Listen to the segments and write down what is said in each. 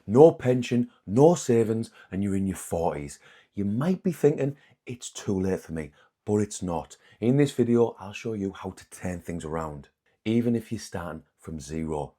No pension, no savings, and you're in your 40s. You might be thinking, it's too late for me, but it's not. In this video, I'll show you how to turn things around, even if you're starting from zero,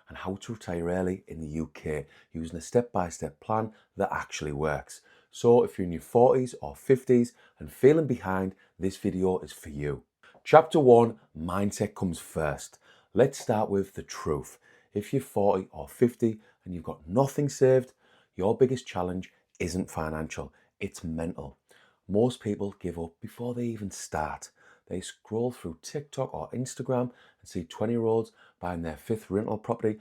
and how to retire early in the UK using a step-by-step plan that actually works. So if you're in your 40s or 50s and feeling behind, this video is for you. Chapter 1, mindset comes first. Let's start with the truth. If you're 40 or 50 and you've got nothing saved, your biggest challenge isn't financial, it's mental. Most people give up before they even start. They scroll through TikTok or Instagram and see 20-year-olds buying their fifth rental property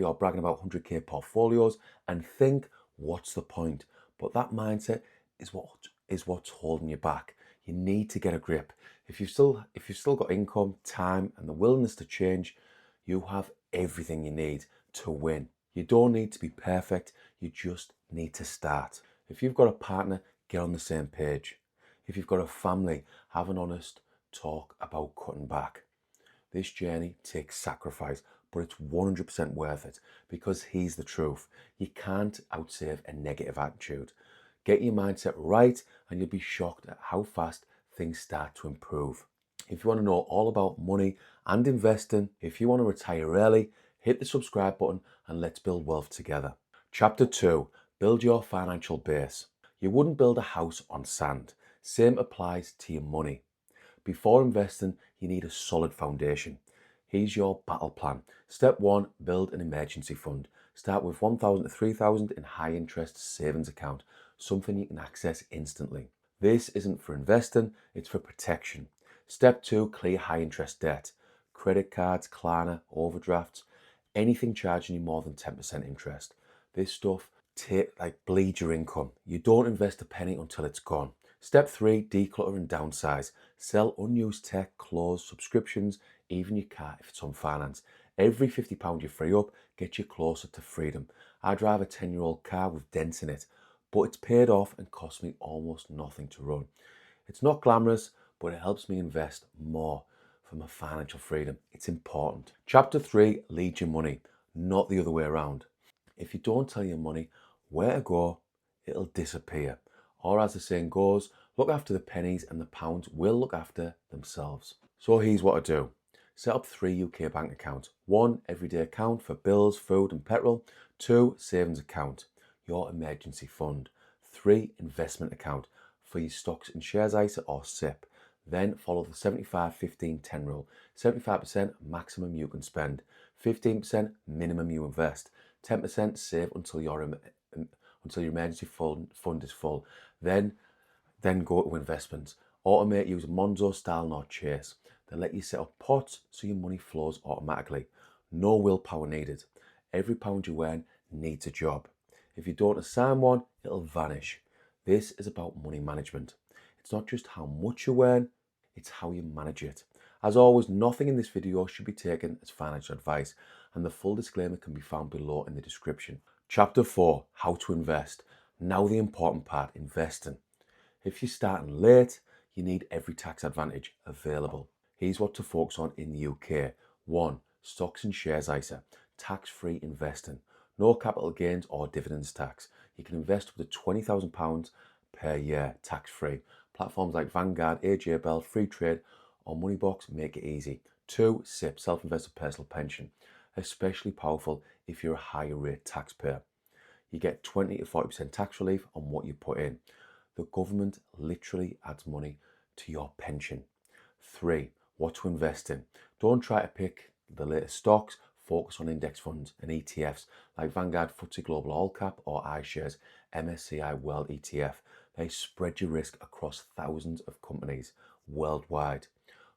or bragging about 100k portfolios and think, what's the point? But that mindset is what's holding you back. You need to get a grip. If you've still got income, time, and the willingness to change, you have everything you need to win. You don't need to be perfect, you just need to start. If you've got a partner, get on the same page. If you've got a family, have an honest talk about cutting back. This journey takes sacrifice, but it's 100% worth it because here's the truth. You can't outsave a negative attitude. Get your mindset right and you'll be shocked at how fast things start to improve. If you want to know all about money and investing, if you want to retire early, hit the subscribe button and let's build wealth together. Chapter 2, build your financial base. You wouldn't build a house on sand. Same applies to your money. Before investing, you need a solid foundation. Here's your battle plan. Step 1, build an emergency fund. Start with 1,000 to 3,000 in high interest savings account, something you can access instantly. This isn't for investing, it's for protection. Step 2, clear high interest debt. Credit cards, Klarna, overdrafts, anything charging you more than 10% interest. This stuff bleeds your income. You don't invest a penny until it's gone. Step 3, declutter and downsize. Sell unused tech, clothes, subscriptions, even your car if it's on finance. Every £50 you free up gets you closer to freedom. I drive a 10-year-old car with dents in it, but it's paid off and cost me almost nothing to run. It's not glamorous, but it helps me invest more for my financial freedom. It's important. Chapter 3, lead your money, not the other way around. If you don't tell your money where to go, it'll disappear. Or as the saying goes, look after the pennies and the pounds will look after themselves. So here's what to do. Set up 3 UK bank accounts. 1 everyday account for bills, food and petrol. 2 savings account, your emergency fund. 3 investment account for your stocks and shares ISA or SIP. Then follow the 75-15-10 rule. 75% maximum you can spend. 15% minimum you invest. 10% save until your emergency fund is full. Then go to investments. Automate using Monzo, Style, nor Chase. They let you set up pots so your money flows automatically. No willpower needed. Every pound you earn needs a job. If you don't assign one, it'll vanish. This is about money management. It's not just how much you earn, it's how you manage it. As always, nothing in this video should be taken as financial advice, and the full disclaimer can be found below in the description. Chapter 4, how to invest. Now the important part, investing. If you're starting late, you need every tax advantage available. Here's what to focus on in the UK. 1, stocks and shares ISA, tax-free investing. No capital gains or dividends tax. You can invest up to £20,000 per year, tax-free. Platforms like VANGUARD, AJ Bell, Free Trade or Moneybox make it easy. 2, SIP, self-invested personal pension. Especially powerful if you're a higher rate taxpayer. You get 20 to 40% tax relief on what you put in. The government literally adds money to your pension. 3, what to invest in. Don't try to pick the latest stocks, focus on index funds and ETFs like Vanguard FTSE Global All Cap or iShares MSCI World ETF. They spread your risk across thousands of companies worldwide.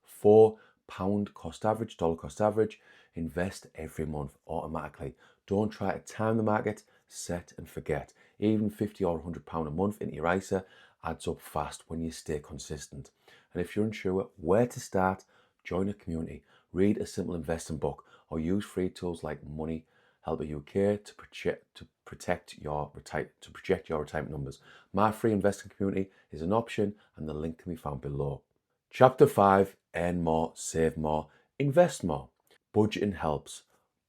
4, pound cost average, dollar cost average. Invest every month automatically. Don't try to time the market, set and forget. Even £50 or £100 a month into your ISA adds up fast when you stay consistent. And if you're unsure where to start, join a community, read a simple investing book, or use free tools like Money Helper UK to project your retirement numbers. My free investing community is an option and the link can be found below. Chapter 5, earn more, save more, invest more. Budgeting helps,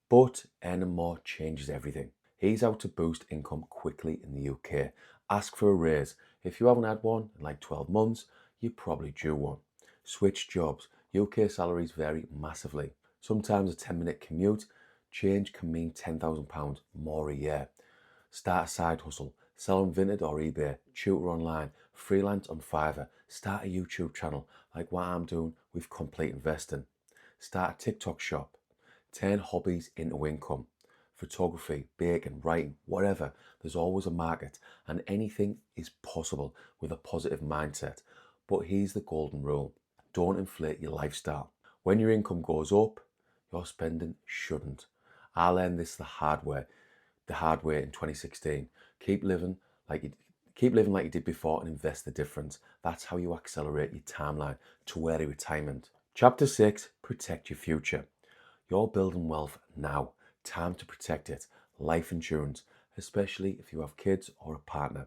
but earning more changes everything. He's out to boost income quickly in the UK. Ask for a raise. If you haven't had one in like 12 months, you're probably due one. Switch jobs. UK salaries vary massively. Sometimes a 10-minute commute change can mean £10,000 more a year. Start a side hustle. Sell on Vinted or eBay. Tutor online. Freelance on Fiverr. Start a YouTube channel like what I'm doing with Complete Investing. Start a TikTok shop. Turn hobbies into income. Photography, baking, writing, whatever. There's always a market and anything is possible with a positive mindset. But here's the golden rule. Don't inflate your lifestyle. When your income goes up, your spending shouldn't. I learned this the hard way in 2016. Keep living like you did before and invest the difference. That's how you accelerate your timeline to early retirement. Chapter 6, protect your future. You're building wealth now. Time to protect it. Life insurance, especially if you have kids or a partner.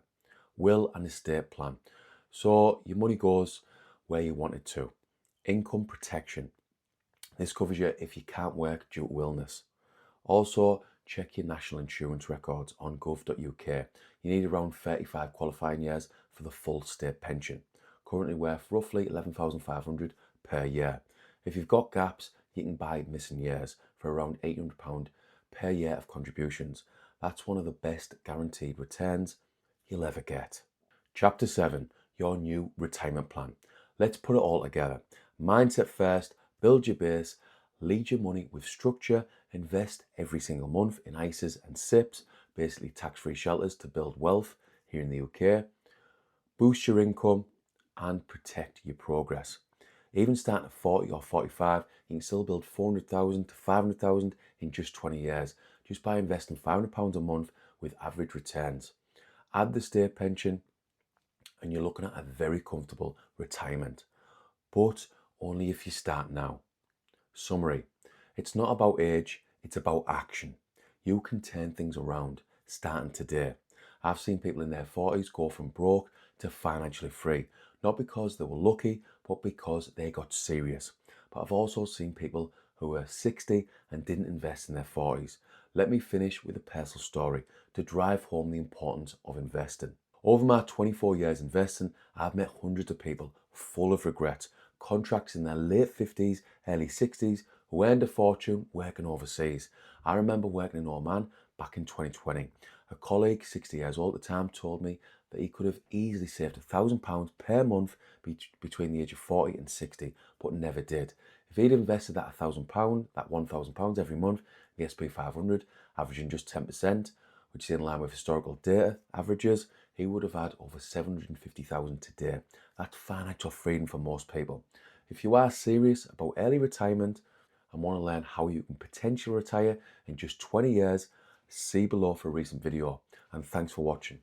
Will and estate plan. So your money goes where you want it to. Income protection. This covers you if you can't work due to illness. Also, check your national insurance records on gov.uk. You need around 35 qualifying years for the full state pension, currently worth roughly £11,500 per year. If you've got gaps, you can buy missing years for around £800 per year of contributions. That's one of the best guaranteed returns you'll ever get. Chapter 7, your new retirement plan. Let's put it all together. Mindset first, build your base, lead your money with structure, invest every single month in ISAs and SIPs, basically tax-free shelters to build wealth here in the UK, boost your income and protect your progress. Even starting at 40 or 45, you can still build 400,000 to 500,000 in just 20 years, just by investing £500 a month with average returns. Add the state pension and you're looking at a very comfortable retirement, but only if you start now. Summary. It's not about age, it's about action. You can turn things around starting today. I've seen people in their 40s go from broke to financially free, not because they were lucky, but because they got serious. But I've also seen people who were 60 and didn't invest in their 40s. Let me finish with a personal story to drive home the importance of investing. Over my 24 years investing, I've met hundreds of people full of regret, contracts in their late 50s, early 60s, who earned a fortune working overseas. I remember working in Oman back in 2020. A colleague, 60 years old at the time, told me that he could have easily saved £1,000 per month between the age of 40 and 60, but never did. If he'd invested that £1,000 every month in the SP 500, averaging just 10%, which is in line with historical data averages, he would have had over 750,000 today. That's financial freedom for most people. If you are serious about early retirement and want to learn how you can potentially retire in just 20 years, see below for a recent video. And thanks for watching.